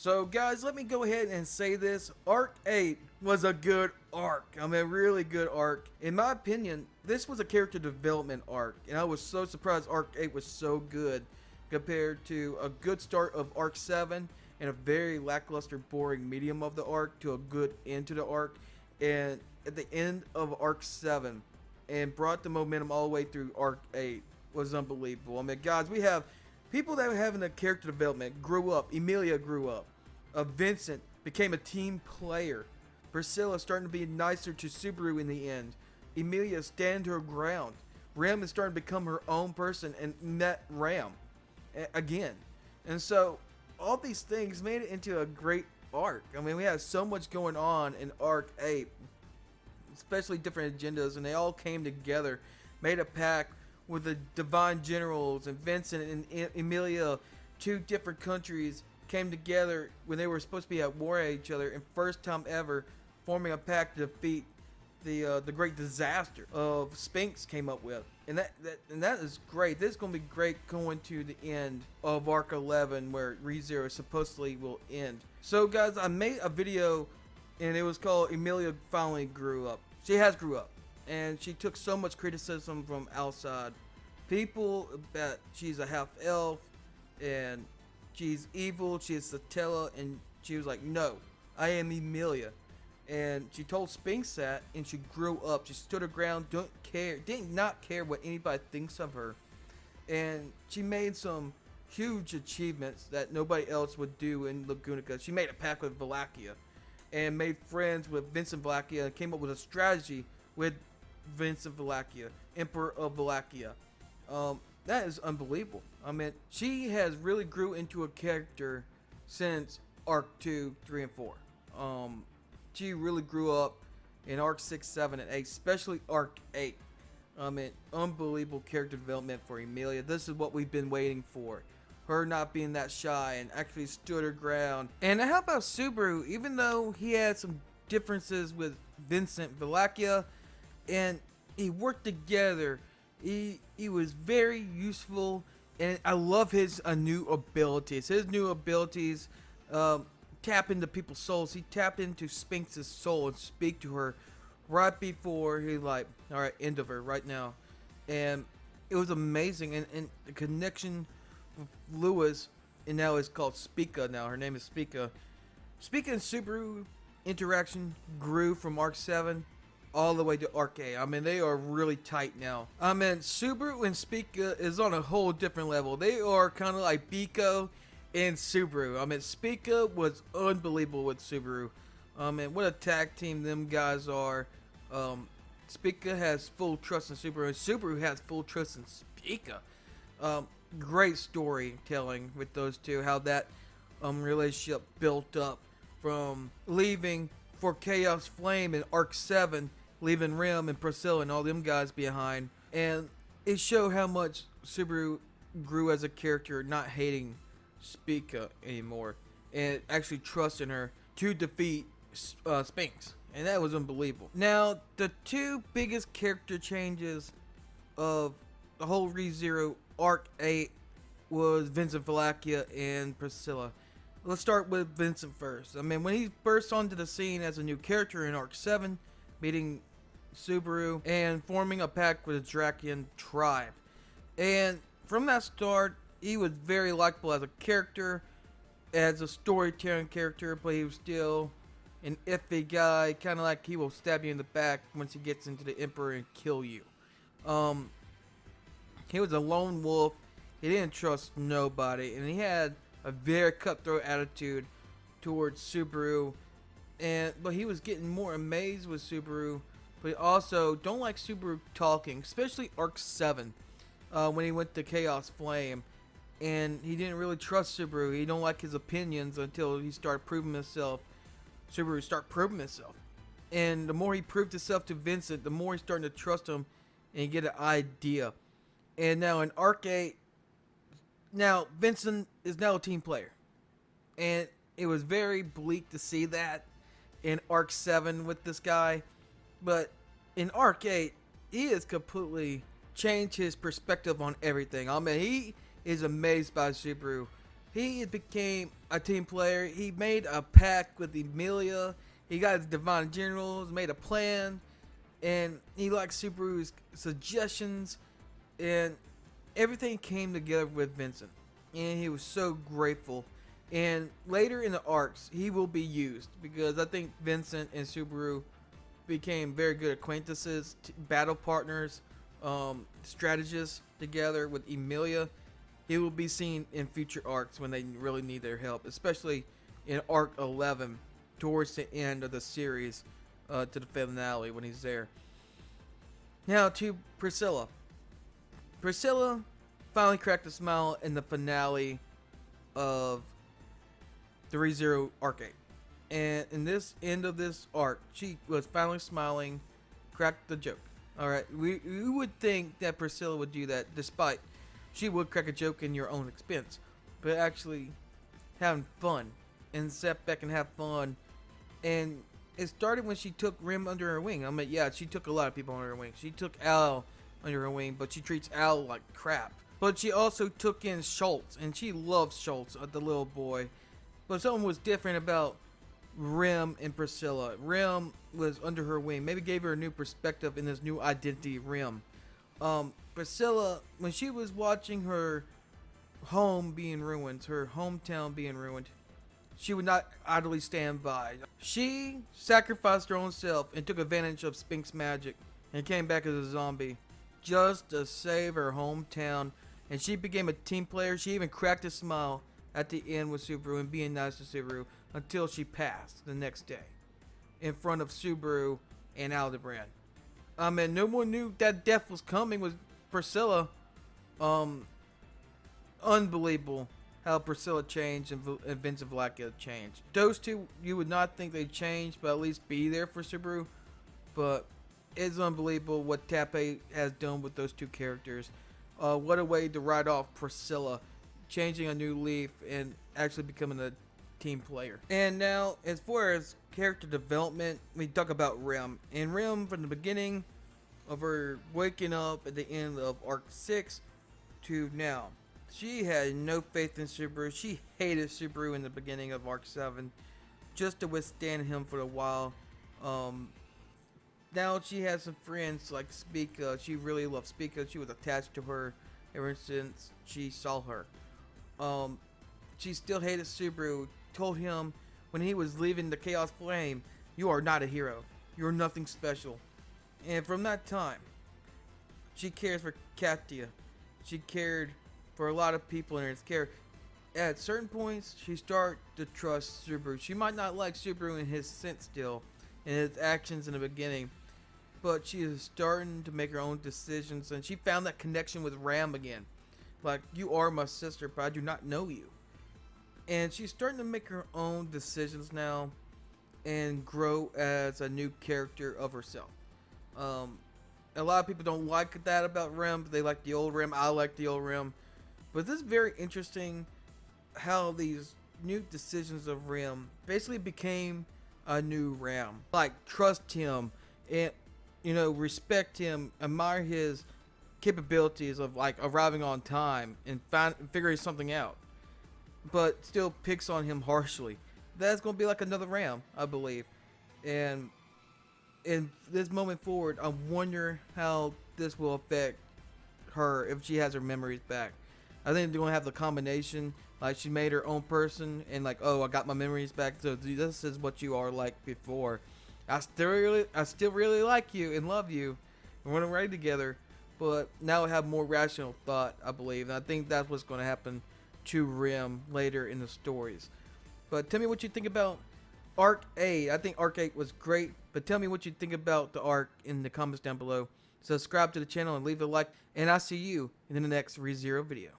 So guys, let me go ahead and say this. Arc 8 was a good arc. I mean, really good arc. In my opinion, this was a character development arc. And I was so surprised Arc 8 was so good compared to a good start of Arc 7 and a very lackluster, boring medium of the arc to a good end to the arc. And at the end of Arc 7 and brought the momentum all the way through Arc 8 was unbelievable. I mean, guys, we have people that were having a character development grew up. Emilia grew up. Vincent became a team player. Priscilla starting to be nicer to Subaru in the end. Emilia stand her ground. Ram is starting to become her own person and met Ram again. And so all these things made it into a great arc. I mean, we had so much going on in Arc 8, especially different agendas, and they all came together, made a pact with the Divine Generals and Vincent and Emilia, two different countries came together when they were supposed to be at war at each other, and first time ever forming a pact to defeat the great disaster of Sphinx came up with, and that is great. This is going to be great going to the end of Arc 11 where rezero supposedly will end. So guys, I made a video and it was called Emilia Finally Grew Up. She has grew up, and she took so much criticism from outside people that she's a half elf and she's evil, she's Satella, and she was like, no, I am Emilia. And she told Sphinx that, and she grew up. She stood her ground, did not care what anybody thinks of her. And she made some huge achievements that nobody else would do in Lagunica. She made a pact with Valakia and made friends with Vincent Valakia and came up with a strategy with Vincent Valakia, Emperor of Valakia. That is unbelievable. I mean, she has really grew into a character since Arc 2, 3, and 4. She really grew up in Arc 6, 7, and 8, especially Arc 8. I mean, unbelievable character development for Emilia. This is what we've been waiting for. Her not being that shy and actually stood her ground. And how about Subaru? Even though he had some differences with Vincent Valakia, and he worked together, he was very useful, and I love his new abilities. His new abilities tap into people's souls. He tapped into Sphinx's soul and speak to her right before he like, all right, end of her right now. And it was amazing, and the connection with Lewis, and now it's called Spika now. Her name is Spika. Spika and Subaru interaction grew from Arc 7 all the way to Arc 8. I mean, they are really tight now. I mean, Subaru and Spika is on a whole different level. They are kind of like Biko and Subaru. I mean, Spika was unbelievable with Subaru. I mean, what a tag team them guys are. Spika has full trust in Subaru, and Subaru has full trust in Spika. Great storytelling with those two. How that relationship built up from leaving for Chaos Flame in Arc 7, leaving Rim and Priscilla and all them guys behind. And it showed how much Subaru grew as a character, not hating Spika anymore, and actually trusting her to defeat Sphinx. And that was unbelievable. Now, the two biggest character changes of the whole ReZero Arc 8 was Vincent Valakia and Priscilla. Let's start with Vincent first. I mean, when he burst onto the scene as a new character in Arc 7, meeting Subaru and forming a pact with the Drakian tribe. And from that start, he was very likable as a character, as a storytelling character, but he was still an iffy guy, kind of like he will stab you in the back once he gets into the Emperor and kill you. He was a lone wolf. He didn't trust nobody, and he had a very cutthroat attitude towards Subaru, but he was getting more amazed with Subaru, but he also don't like Subaru talking, especially Arc 7, when he went to Chaos Flame, and he didn't really trust Subaru. He don't like his opinions until he started proving himself. Subaru started proving himself, and the more he proved himself to Vincent, the more he's starting to trust him, and you get an idea. And now in Arc 8, now Vincent is now a team player, and it was very bleak to see that in Arc 7 with this guy, but in Arc 8, he has completely changed his perspective on everything. I mean, he is amazed by Subaru. he became a team player. He made a pact with Emilia. He got his divine generals, made a plan, and he liked Subaru's suggestions, and everything came together with Vincent, and he was so grateful. And later in the arcs, he will be used because I think Vincent and Subaru became very good acquaintances, battle partners, strategists together with Emilia. He will be seen in future arcs when they really need their help, especially in arc 11 towards the end of the series, to the finale when he's there. Now to Priscilla. Priscilla finally cracked a smile in the finale of the rezero arc 8. And in this end of this arc, she was finally smiling, cracked the joke. Alright, we would think that Priscilla would do that, despite she would crack a joke in your own expense. But actually having fun, and step back and have fun. And it started when she took Rim under her wing. I mean, yeah, she took a lot of people under her wing. She took Al under her wing, but she treats Al like crap. But she also took in Schultz, and she loves Schultz, the little boy. But something was different about Rim and Priscilla. Rim was under her wing, maybe gave her a new perspective in this new identity, Rim. Priscilla, when she was watching her home being ruined, her hometown being ruined, she would not idly stand by. She sacrificed her own self and took advantage of Spink's magic and came back as a zombie just to save her hometown. And she became a team player. She even cracked a smile at the end with Subaru and being nice to Subaru until she passed the next day in front of Subaru and Aldebaran. I mean, no one knew that death was coming with Priscilla. Unbelievable how Priscilla changed and Vincent changed. Those two, you would not think they changed, but at least be there for Subaru. But it's unbelievable what Tappei has done with those two characters. What a way to write off Priscilla, changing a new leaf and actually becoming a team player. And now, as far as character development, we talk about Rim. And Rim, from the beginning of her waking up at the end of arc 6 to now, she had no faith in Subaru. She hated Subaru in the beginning of arc 7 just to withstand him for a while. Now she has some friends like Spika. She really loved Spika. She was attached to her ever since she saw her. She still hated Subaru. Told him when he was leaving the Chaos Flame, "You are not a hero. You're nothing special." And from that time, she cares for Katia. She cared for a lot of people in her care. At certain points, she started to trust Subaru. She might not like Subaru in his sense still, in his actions in the beginning, but she is starting to make her own decisions, and she found that connection with Ram again. Like, you are my sister, but I do not know you. And she's starting to make her own decisions now and grow as a new character of herself. A lot of people don't like that about Rim. They like the old Rim. I like the old Rim. But this is very interesting how these new decisions of Rim basically became a new Ram. Like, trust him and, respect him, admire his capabilities of, like, arriving on time and figuring something out, but still picks on him harshly. That's going to be like another Ram, I believe. And in this moment forward, I wonder how this will affect her if she has her memories back. I think they're going to have the combination, like she made her own person and like, oh, I got my memories back, so this is what you are like before. I still really like you and love you, and we're right together, but now I have more rational thought, I believe, and I think that's what's going to happen to Rim later in the stories. But tell me what you think about Arc 8. I think Arc 8 was great, but tell me what you think about the arc in the comments down below. Subscribe to the channel and leave a like, and I'll see you in the next ReZero video.